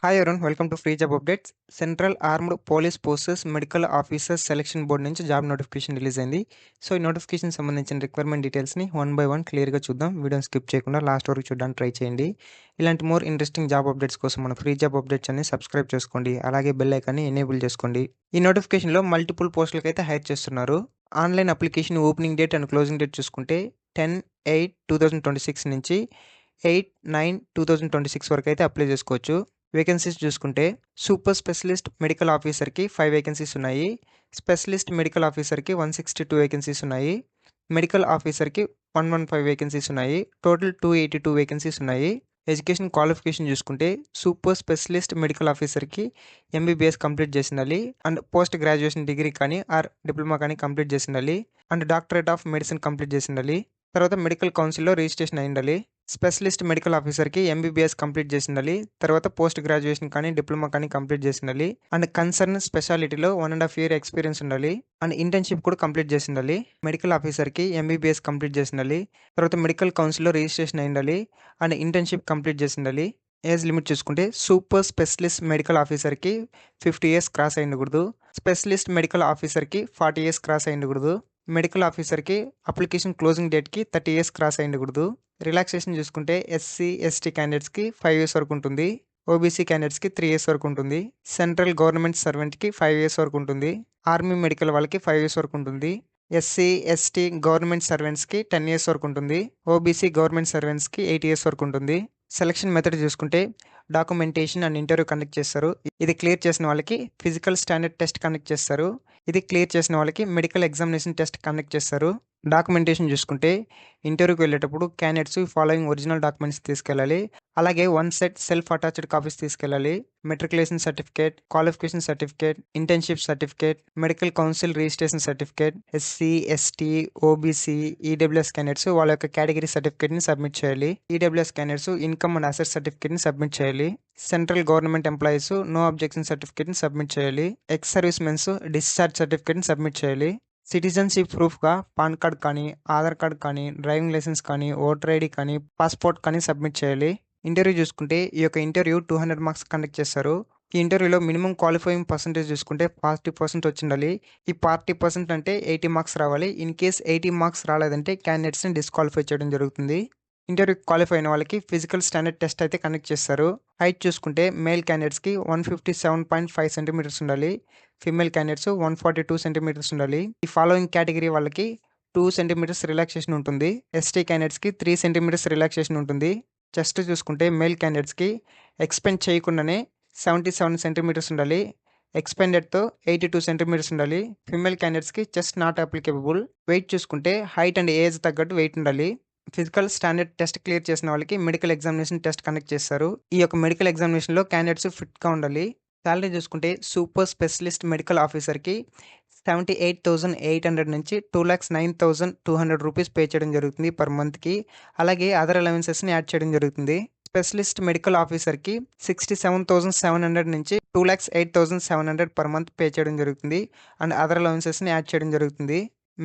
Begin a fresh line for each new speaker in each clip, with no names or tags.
Hi everyone, welcome to free job updates. Central armed police posters medical officers selection board నుంచి job notification release అయింది. So ఈ notification సంబంధించిన requirement డీటెయిల్స్ని one by one క్లియర్గా చూద్దాం. వీడియోని skip చేయకుండా last వరకు చూడడానికి ట్రై చేయండి. ఇలాంటి మోర్ ఇంట్రెస్టింగ్ జాబ్ అప్డేట్స్ కోసం మన ఫ్రీ జాబ్ అప్డేట్స్ అని సబ్స్క్రైబ్ చేసుకోండి. అలాగే బెల్ ఐకాన్ని ఎనేబుల్ చేసుకోండి. ఈ నోటిఫికేషన్లో మల్టిపుల్ పోస్టులకు అయితే హైర్ చేస్తున్నారు. Online application opening date and closing date చూసుకుంటే 10/8/2026 నుంచి 8/9/2026 వరకు అయితే అప్లై చేసుకోవచ్చు. వేకెన్సీస్ చూసుకుంటే సూపర్ స్పెషలిస్ట్ మెడికల్ ఆఫీసర్కి 5 వేకెన్సీస్ ఉన్నాయి. స్పెషలిస్ట్ మెడికల్ ఆఫీసర్కి 162 వేకెన్సీస్ ఉన్నాయి. మెడికల్ ఆఫీసర్కి 115 వేకెన్సీస్ ఉన్నాయి. టోటల్ 282 వేకెన్సీస్ ఉన్నాయి. ఎడ్యుకేషన్ క్వాలిఫికేషన్ చూసుకుంటే సూపర్ స్పెషలిస్ట్ మెడికల్ ఆఫీసర్కి ఎంబీబీఎస్ కంప్లీట్ చేసి ఉండాలి అండ్ పోస్ట్ గ్రాడ్యుయేషన్ డిగ్రీ కానీ ఆర్ డిప్లొమా కానీ కంప్లీట్ చేసి ఉండాలి and doctorate of medicine complete చేసి ఉండాలి. తర్వాత మెడికల్ కౌన్సిల్లో రిజిస్ట్రేషన్ అయి ఉండాలి. స్పెషలిస్ట్ మెడికల్ ఆఫీసర్కి ఎంబీబీఎస్ కంప్లీట్ చేసి ఉండాలి. తర్వాత పోస్ట్ గ్రాడ్యుయేషన్ కానీ డిప్లొమా కానీ కంప్లీట్ చేసి ఉండాలి అండ్ కన్సర్న్ స్పెషాలిటీలో 1.5 year ఎక్స్పీరియన్స్ ఉండాలి అండ్ ఇంటర్న్షిప్ కూడా కంప్లీట్ చేసి ఉండాలి. మెడికల్ ఆఫీసర్కి ఎంబీబీఎస్ కంప్లీట్ చేసి ఉండాలి. తర్వాత మెడికల్ కౌన్సిల్లో రిజిస్ట్రేషన్ అయి ఉండాలి అండ్ ఇంటర్న్షిప్ కంప్లీట్ చేసి ఉండాలి. ఏజ్ లిమిట్ చూసుకుంటే సూపర్ స్పెషలిస్ట్ మెడికల్ ఆఫీసర్కి 50 years క్రాస్ అయి ఉండకూడదు. స్పెషలిస్ట్ మెడికల్ ఆఫీసర్కి 40 years క్రాస్ అయి ఉండకూడదు. మెడికల్ ఆఫీసర్కి అప్లికేషన్ క్లోజింగ్ డేట్కి 30 years క్రాస్ అయి ఉండకూడదు. రిలాక్సేషన్ చూసుకుంటే ఎస్సీ ఎస్టీ క్యాండిడేట్స్కి 5 years వరకు ఉంటుంది. ఓబీసీ క్యాండిడేట్స్కి 3 years వరకు ఉంటుంది. సెంట్రల్ గవర్నమెంట్ సర్వెంట్కి 5 years వరకు ఉంటుంది. ఆర్మీ మెడికల్ వాళ్ళకి 5 years వరకు ఉంటుంది. ఎస్సీ ఎస్టీ గవర్నమెంట్ సర్వెంట్స్కి 10 years వరకు ఉంటుంది. ఓబీసీ గవర్నమెంట్ సర్వెంట్స్కి 8 years వరకు ఉంటుంది. సెలక్షన్ మెథడ్ చూసుకుంటే డాక్యుమెంటేషన్ అండ్ ఇంటర్వ్యూ కండక్ట్ చేస్తారు. ఇది క్లియర్ చేసిన వాళ్ళకి ఫిజికల్ స్టాండర్డ్ టెస్ట్ కండక్ట్ చేస్తారు. ఇది క్లియర్ చేసిన వాళ్ళకి మెడికల్ ఎగ్జామినేషన్ టెస్ట్ కండక్ట్ చేస్తారు. డాక్యుమెంటేషన్ చూసుకుంటే ఇంటర్వ్యూకి వెళ్ళేటప్పుడు క్యాండిడేట్స్ ఫాలోయింగ్ ఒరిజినల్ డాక్యుమెంట్స్ తీసుకెళ్ళాలి. అలాగే 1 set సెల్ఫ్ అటాచ్డ్ కాపీస్ తీసుకెళ్ళాలి. Matriculation certificate, qualification certificate, internship certificate, medical council registration certificate, SC ST OBC EWS candidates వాళ్ళ యొక్క కేటగిరీ సర్టిఫికేట్ని సబ్మిట్ చేయాలి. EWS candidates income and asset సర్టిఫికేట్ని సబ్మిట్ చేయాలి. Central government employees no objection సర్టిఫికేట్ని submit చేయాలి. Ex service mens discharge సర్టిఫికేట్ని submit చేయాలి. సిటిజన్షిప్ ప్రూఫ్గా పాన్ కార్డ్ కానీ ఆధార్ కార్డ్ కానీ డ్రైవింగ్ లైసెన్స్ కానీ ఓటర్ ఐడి కానీ పాస్పోర్ట్ కానీ సబ్మిట్ చేయాలి. ఇంటర్వ్యూ చూసుకుంటే ఈ యొక్క ఇంటర్వ్యూ 200 marks కండక్ట్ చేస్తారు. ఈ ఇంటర్వ్యూలో మినిమం క్వాలిఫైయింగ్ పర్సంటేజ్ చూసుకుంటే 40% వచ్చి ఉండాలి. ఈ 40% అంటే 80 marks రావాలి. ఇన్ కేస్ 80 marks రాలేదంటే క్యాండిడేట్స్ని డిస్క్వాలిఫై చేయడం జరుగుతుంది. ఇంటర్వ్యూ క్వాలిఫై అయిన వాళ్ళకి ఫిజికల్ స్టాండర్డ్ టెస్ట్ అయితే కండక్ట్ చేస్తారు. హైట్ చూసుకుంటే మేల్ క్యాండిడేట్స్కి 157.5 centimeters ఉండాలి. ఫీమేల్ క్యాండిడేట్స్ 142 centimeters ఉండాలి. ఈ ఫాలోయింగ్ కేటగిరీ వాళ్ళకి 2 centimeters రిలాక్సేషన్ ఉంటుంది. ఎస్టీ క్యాండిడేట్స్కి 3 centimeters రిలాక్సేషన్ ఉంటుంది. చెస్ట్ చూసుకుంటే మేల్ క్యాండిడేట్స్కి ఎక్స్పెండ్ చేయకుండానే 77 centimeters ఉండాలి. ఎక్స్పెండెడ్తో 82 centimeters ఉండాలి. ఫీమేల్ క్యాండిడేట్స్కి చెస్ట్ నాట్ అప్లికేబుల్. వెయిట్ చూసుకుంటే హైట్ అండ్ ఏజ్ తగ్గట్టు వెయిట్ ఉండాలి. ఫిజికల్ స్టాండర్డ్ టెస్ట్ క్లియర్ చేసిన వాళ్ళకి మెడికల్ ఎగ్జామినేషన్ టెస్ట్ కండక్ట్ చేస్తారు. ఈ యొక్క మెడికల్ ఎగ్జామినేషన్లో క్యాండిడేట్స్ ఫిట్గా ఉండాలి. శాలరీ చూసుకుంటే సూపర్ స్పెషలిస్ట్ మెడికల్ ఆఫీసర్కి 78,800 నుంచి 2,09,200 రూపీస్ పే చేయడం జరుగుతుంది పర్ మంత్కి. అలాగే అదర్ అలవెన్సెస్ని యాడ్ చేయడం జరుగుతుంది. స్పెషలిస్ట్ మెడికల్ ఆఫీసర్కి 67,700 నుంచి 2,08,700 పర్ మంత్ పే చేయడం జరుగుతుంది అండ్ అదర్ అలవెన్సెస్ని యాడ్ చేయడం జరుగుతుంది.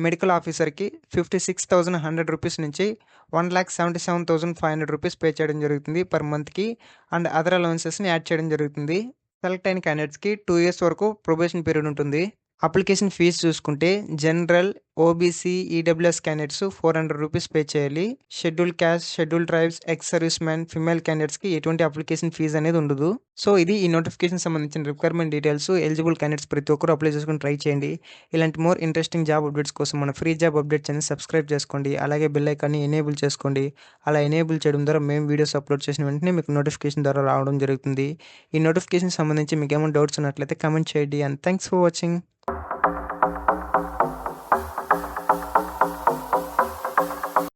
మెడికల్ ఆఫీసర్కి 56,100 రూపీస్ నుంచి 1,77,500 రూపీస్ పే చేయడం జరుగుతుంది పర్ మంత్కి అండ్ అదర్ అలవెన్సెస్ని యాడ్ చేయడం జరుగుతుంది. సెలెక్ట్ అయిన క్యాండిడేట్స్కి 2 years వరకు ప్రొబేషన్ పీరియడ్ ఉంటుంది. అప్లికేషన్ ఫీజు చూసుకుంటే general OBC EWS candidates 400 rupees pay చేయాలి. Schedule caste, schedule tribes, ex service man, female క్యాండిడేట్స్కి ఎటువంటి అప్లికేషన్ ఫీజు అనేది ఉండదు. సో ఇది ఈ నోటిఫికేషన్ సంబంధించిన రిక్వైర్మెంట్ డీటెయిల్స్. ఎలిజిబుల్ క్యాండిడేట్స్ ప్రతి ఒక్కరు అప్లై చేసుకుని ట్రై చేయండి. ఇలాంటి మోర్ ఇంట్రెస్టింగ్ జాబ్ అప్డేట్స్ కోసం మన ఫ్రీ జాబ్ అప్డేట్స్ అని సబ్స్క్రైబ్ చేసుకోండి. అలాగే బెల్ ఐకాన్ని ఎనేబుల్ చేసుకోండి. అలా ఎనేబుల్ చేయడం ద్వారా మేము వీడియోస్ అప్లోడ్ చేసిన వెంటనే మీకు నోటిఫికేషన్ ద్వారా రావడం జరుగుతుంది. ఈ నోటిఫికేషన్ సంబంధించి మీకు ఏమైనా డౌట్స్ ఉన్నట్లయితే కామెంట్ చేయండి. And thanks for watching.